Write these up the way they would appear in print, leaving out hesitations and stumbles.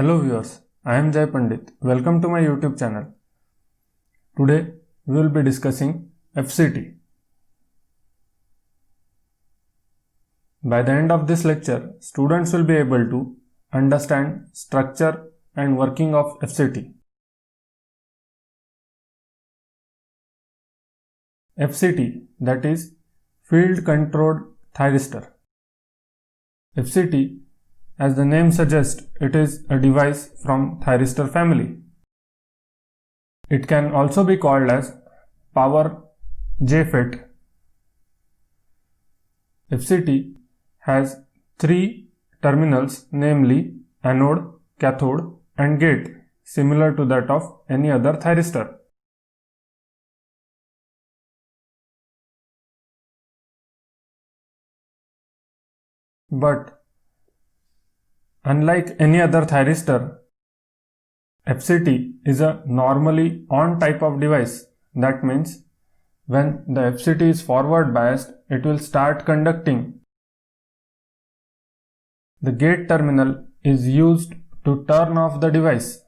Hello viewers, I am Jai Pandit. Welcome to my YouTube channel. Today we will be discussing FCT. By the end of this lecture, students will be able to understand structure and working of FCT. FCT, that is Field Controlled Thyristor. FCT, as the name suggests, it is a device from thyristor family. It can also be called as power JFET. FCT has three terminals, namely anode, cathode and gate, similar to that of any other thyristor. But unlike any other thyristor, FCT is a normally on type of device. That means when the FCT is forward biased, it will start conducting. The gate terminal is used to turn off the device.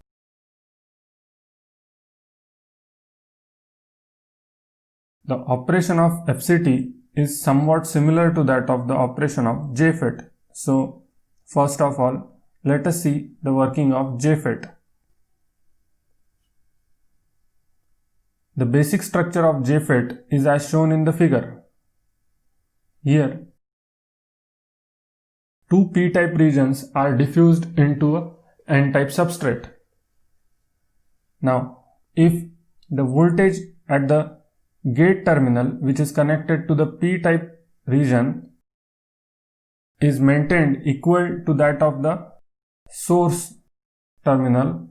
The operation of FCT is somewhat similar to that of the operation of JFET. So first of all, let us see the working of JFET. The basic structure of JFET is as shown in the figure. Here, two p-type regions are diffused into a n-type substrate. Now, if the voltage at the gate terminal, which is connected to the p-type region, is maintained equal to that of the source terminal,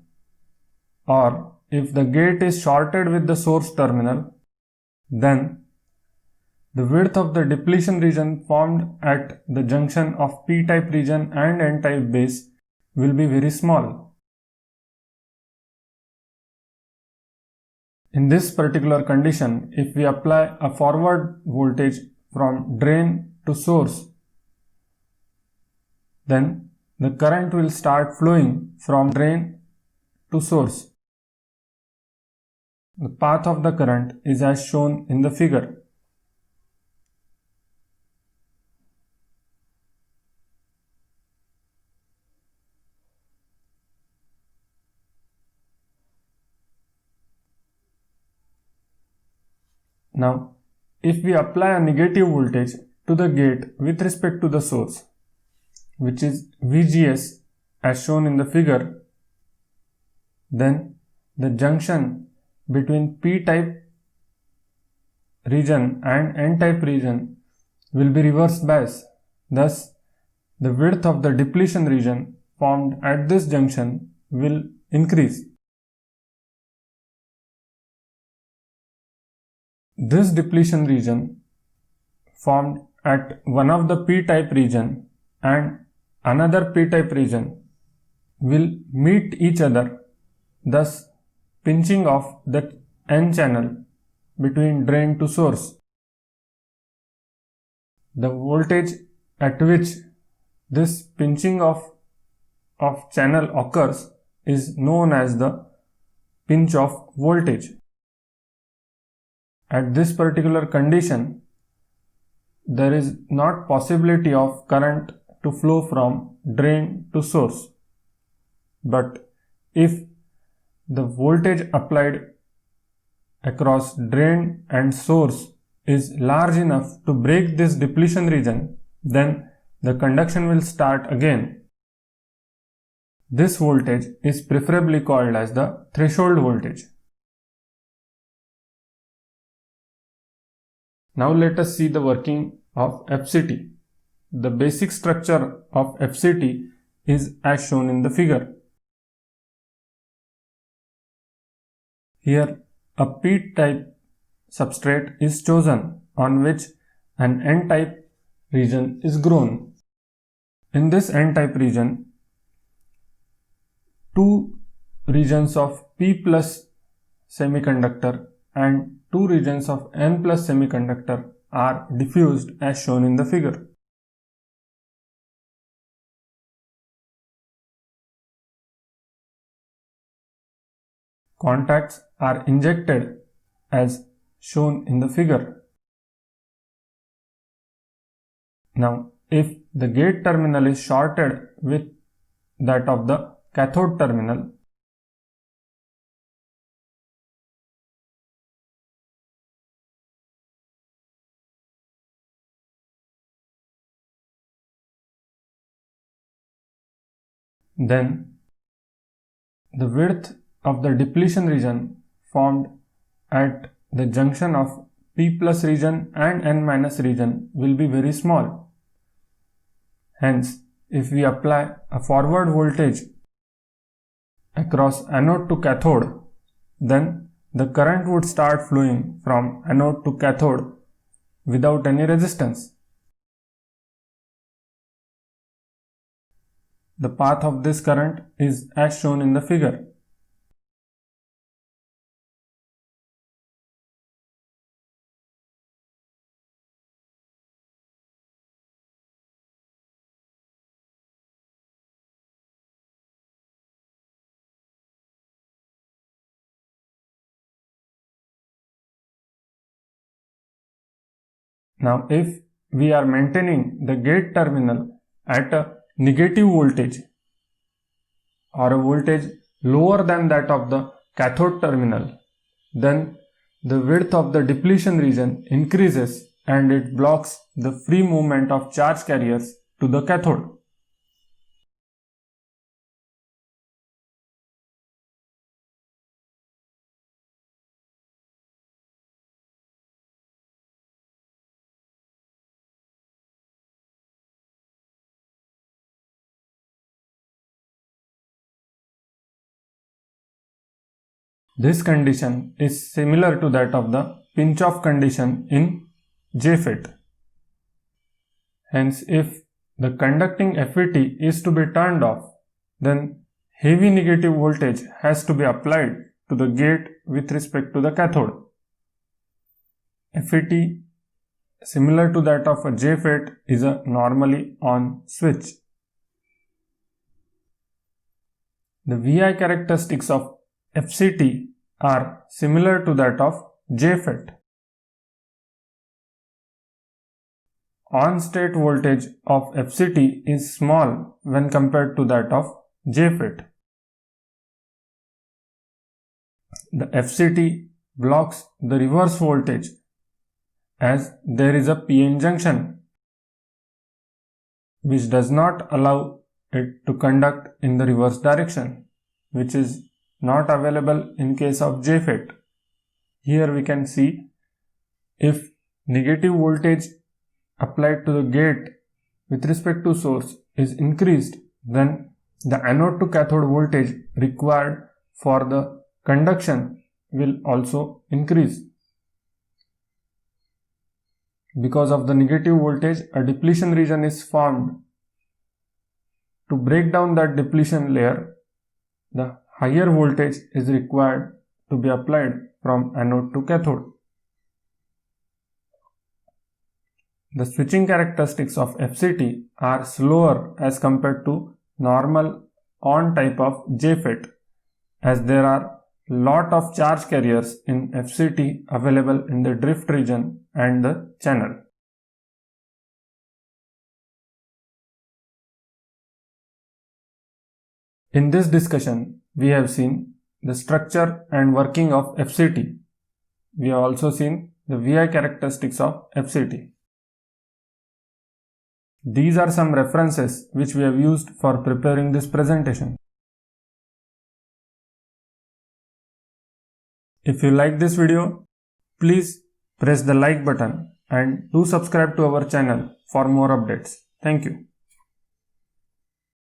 or if the gate is shorted with the source terminal, then the width of the depletion region formed at the junction of p-type region and n-type base will be very small. In this particular condition, if we apply a forward voltage from drain to source, then the current will start flowing from drain to source. The path of the current is as shown in the figure. Now, if we apply a negative voltage to the gate with respect to the source, which is VGS as shown in the figure, then the junction between p-type region and n-type region will be reverse bias. Thus, the width of the depletion region formed at this junction will increase. This depletion region formed at one of the p-type region and another p-type region will meet each other, thus pinching off the n-channel between drain to source. The voltage at which this pinching off of channel occurs is known as the pinch off voltage. At this particular condition, there is not possibility of current to flow from drain to source. But if the voltage applied across drain and source is large enough to break this depletion region, then the conduction will start again. This voltage is preferably called as the threshold voltage. Now let us see the working of FCT. The basic structure of FCT is as shown in the figure. Here, a p-type substrate is chosen on which an n-type region is grown. In this n-type region, two regions of p plus semiconductor and two regions of n plus semiconductor are diffused as shown in the figure. contacts are injected as shown in the figure. Now, if the gate terminal is shorted with that of the cathode terminal, then the width of the depletion region formed at the junction of P plus region and N minus region will be very small. Hence, if we apply a forward voltage across anode to cathode, then the current would start flowing from anode to cathode without any resistance. The path of this current is as shown in the figure. Now, if we are maintaining the gate terminal at a negative voltage or a voltage lower than that of the cathode terminal, then the width of the depletion region increases and it blocks the free movement of charge carriers to the cathode. This condition is similar to that of the pinch-off condition in JFET. Hence, if the conducting FET is to be turned off, then heavy negative voltage has to be applied to the gate with respect to the cathode. FET, similar to that of a JFET, is a normally on switch. The VI characteristics of FCT are similar to that of JFET. On-state voltage of FCT is small when compared to that of JFET. The FCT blocks the reverse voltage as there is a PN junction which does not allow it to conduct in the reverse direction, which is not available in case of JFET. Here we can see if negative voltage applied to the gate with respect to source is increased, then the anode to cathode voltage required for the conduction will also increase. Because of the negative voltage, a depletion region is formed. To break down that depletion layer, the higher voltage is required to be applied from anode to cathode. The switching characteristics of FCT are slower as compared to normal on type of JFET, as there are lot of charge carriers in FCT available in the drift region and the channel. In this discussion, we have seen the structure and working of FCT. We have also seen the VI characteristics of FCT. These are some references which we have used for preparing this presentation. If you like this video, please press the like button and do subscribe to our channel for more updates. Thank you.